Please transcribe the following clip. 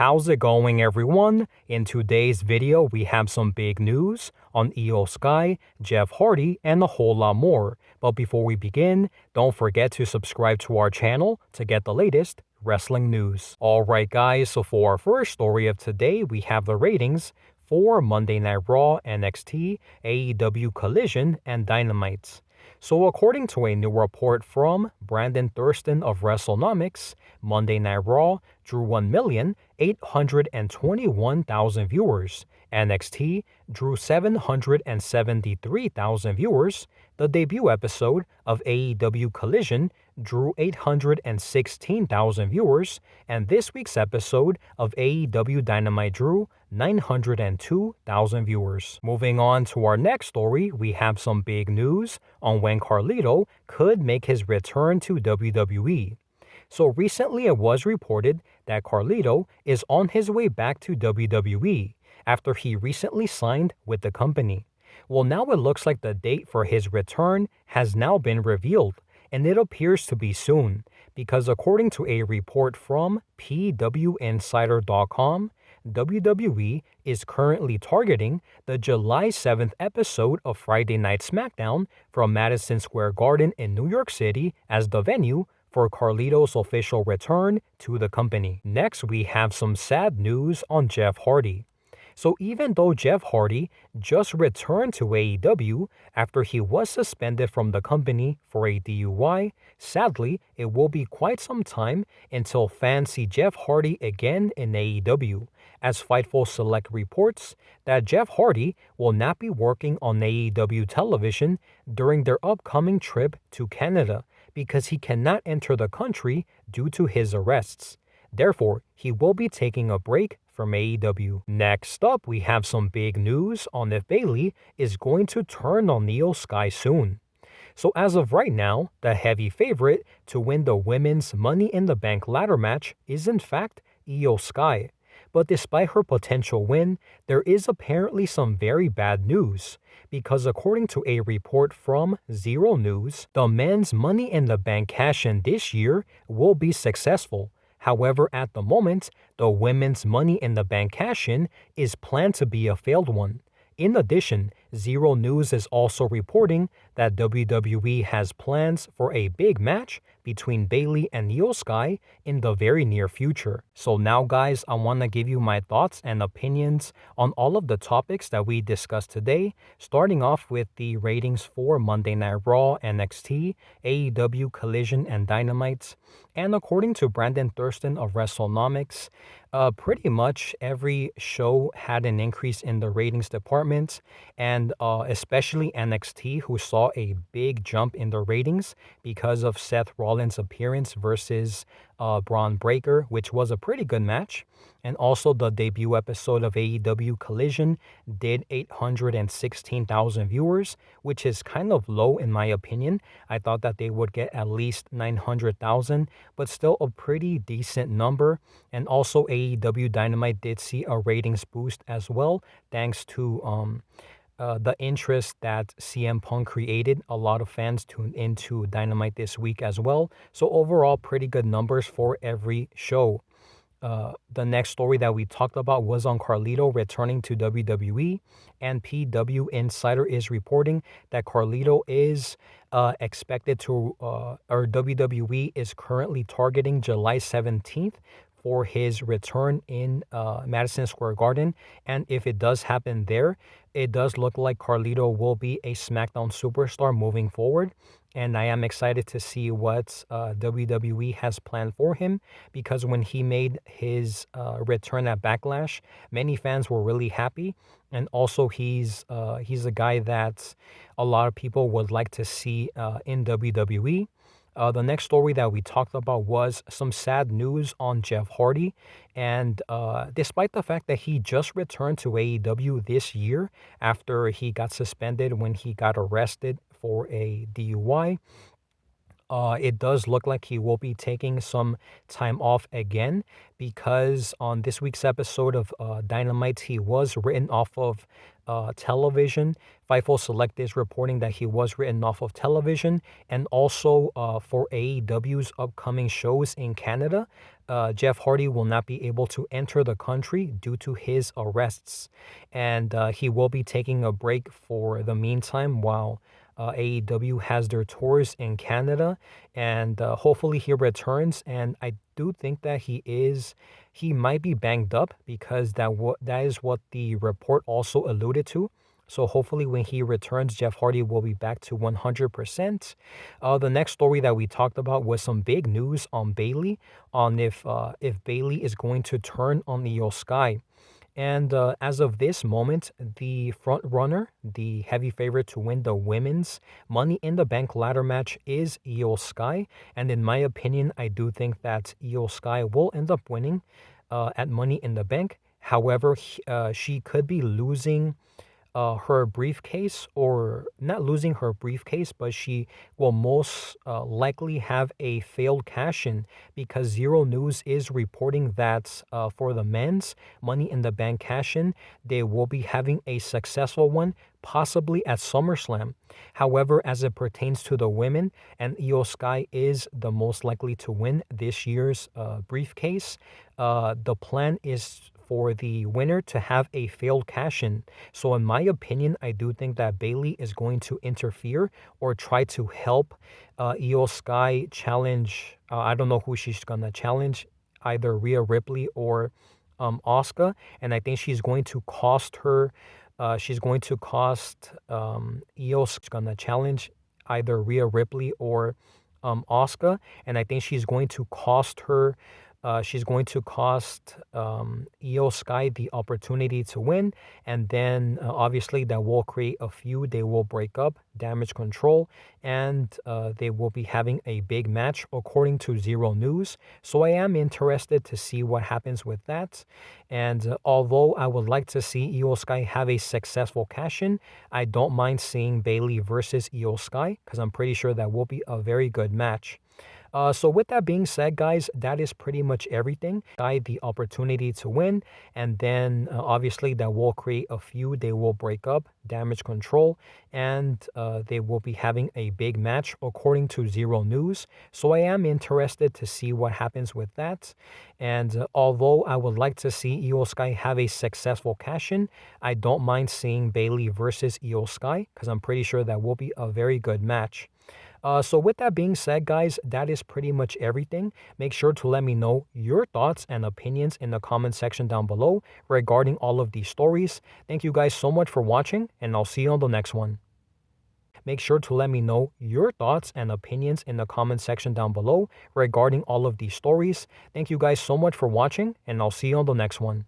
How's it going, everyone? In today's video, we have some big news on Io Sky, Jeff Hardy, and a whole lot more. But before we begin, don't forget to subscribe to our channel to get the latest wrestling news. Alright guys, so for our first story of today, we have the ratings for Monday Night Raw, NXT, AEW Collision, and Dynamite. So according to a new report from Brandon Thurston of WrestleNomics, Monday Night Raw drew 1,821,000 viewers. NXT drew 773,000 viewers. The debut episode of AEW Collision drew 816,000 viewers, and this week's episode of AEW Dynamite drew 902,000 viewers. Moving on to our next story, we have some big news on when Carlito could make his return to WWE. So recently it was reported that Carlito is on his way back to WWE after he recently signed with the company. Well, now it looks like the date for his return has now been revealed, and it appears to be soon, because according to a report from PWInsider.com, WWE is currently targeting the July 7th episode of Friday Night SmackDown from Madison Square Garden in New York City as the venue for Carlito's official return to the company. Next, we have some sad news on Jeff Hardy. So even though Jeff Hardy just returned to AEW after he was suspended from the company for a DUI, sadly, it will be quite some time until fans see Jeff Hardy again in AEW, as Fightful Select reports that Jeff Hardy will not be working on AEW television during their upcoming trip to Canada because he cannot enter the country due to his arrests. Therefore, he will be taking a break from AEW. Next up, we have some big news on if Bayley is going to turn on Io Sky soon. So as of right now, the heavy favorite to win the women's Money in the Bank ladder match is in fact Io Sky. But despite her potential win, there is apparently some very bad news, because according to a report from Zero News, the men's Money in the Bank cash-in this year will be successful. However, at the moment, the women's Money in the Bank cash-in is planned to be a failed one. In addition, Zero News is also reporting that WWE has plans for a big match between Bayley and Io Sky in the very near future. So now guys, I want to give you my thoughts and opinions on all of the topics that we discussed today, starting off with the ratings for Monday Night Raw, NXT, AEW Collision, and Dynamite. And according to Brandon Thurston of WrestleNomics, pretty much every show had an increase in the ratings department, and especially NXT, who saw a big jump in the ratings because of Seth Rollins' appearance versus Braun Breaker, which was a pretty good match. And also the debut episode of AEW Collision did 816,000 viewers, which is kind of low in my opinion. I thought that they would get at least 900,000, but still a pretty decent number. And also AEW Dynamite did see a ratings boost as well, thanks to the interest that CM Punk created. A lot of fans tuned into Dynamite this week as well. So overall, pretty good numbers for every show. The next story that we talked about was on Carlito returning to WWE, and PW Insider is reporting that Carlito is expected to, or WWE is currently targeting July 17th for his return in Madison Square Garden. And if it does happen there, it does look like Carlito will be a SmackDown superstar moving forward. And I am excited to see what WWE has planned for him, because when he made his return at Backlash, many fans were really happy. And also he's a guy that a lot of people would like to see in WWE. The next story that we talked about was some sad news on Jeff Hardy. And despite the fact that he just returned to AEW this year after he got suspended when he got arrested for a DUI, It does look like he will be taking some time off again because on this week's episode of Dynamite, he was written off of television. FIFO Select is reporting that he was written off of television, and also for AEW's upcoming shows in Canada, Jeff Hardy will not be able to enter the country due to his arrests, and he will be taking a break for the meantime while AEW has their tours in Canada, and hopefully he returns. And I do think that he might be banged up because that is what the report also alluded to. So hopefully when he returns, Jeff Hardy will be back to 100%. The next story that we talked about was some big news on Bayley, on if Bayley is going to turn on Io Sky. And as of this moment, the front runner, the heavy favorite to win the women's Money in the Bank ladder match is Io Sky. And in my opinion, I do think that Io Sky will end up winning at Money in the Bank. However, she could be losing her briefcase, or not losing her briefcase, but she will most likely have a failed cash-in because Zero News is reporting that for the men's Money in the Bank cash-in, they will be having a successful one, possibly at SummerSlam. However, as it pertains to the women, and Io Sky is the most likely to win this year's briefcase, the plan is for the winner to have a failed cash-in. So in my opinion, I do think that Bayley is going to interfere or try to help Io Sky challenge, I don't know who she's going to challenge, either Rhea Ripley or Asuka, and I think she's going to cost her, Io's going to challenge either Rhea Ripley or Asuka, and I think she's going to cost Io Sky the opportunity to win, and then obviously that will create a feud. They will break up, Damage Control, and they will be having a big match according to Zero News. So I am interested to see what happens with that. And although I would like to see Io Sky have a successful cash-in, I don't mind seeing Bayley versus Io Sky because I'm pretty sure that will be a very good match. So with that being said, guys, that is pretty much everything. The opportunity to win, and then obviously that will create a feud. They will break up, Damage Control, and they will be having a big match according to Zero News. So I am interested to see what happens with that. And although I would like to see Io Sky have a successful cash-in, I don't mind seeing Bayley versus Io Sky because I'm pretty sure that will be a very good match. So with that being said, guys, that is pretty much everything. Make sure to let me know your thoughts and opinions in the comment section down below regarding all of these stories. Thank you guys so much for watching, and I'll see you on the next one. Make sure to let me know your thoughts and opinions in the comment section down below regarding all of these stories. Thank you guys so much for watching, and I'll see you on the next one.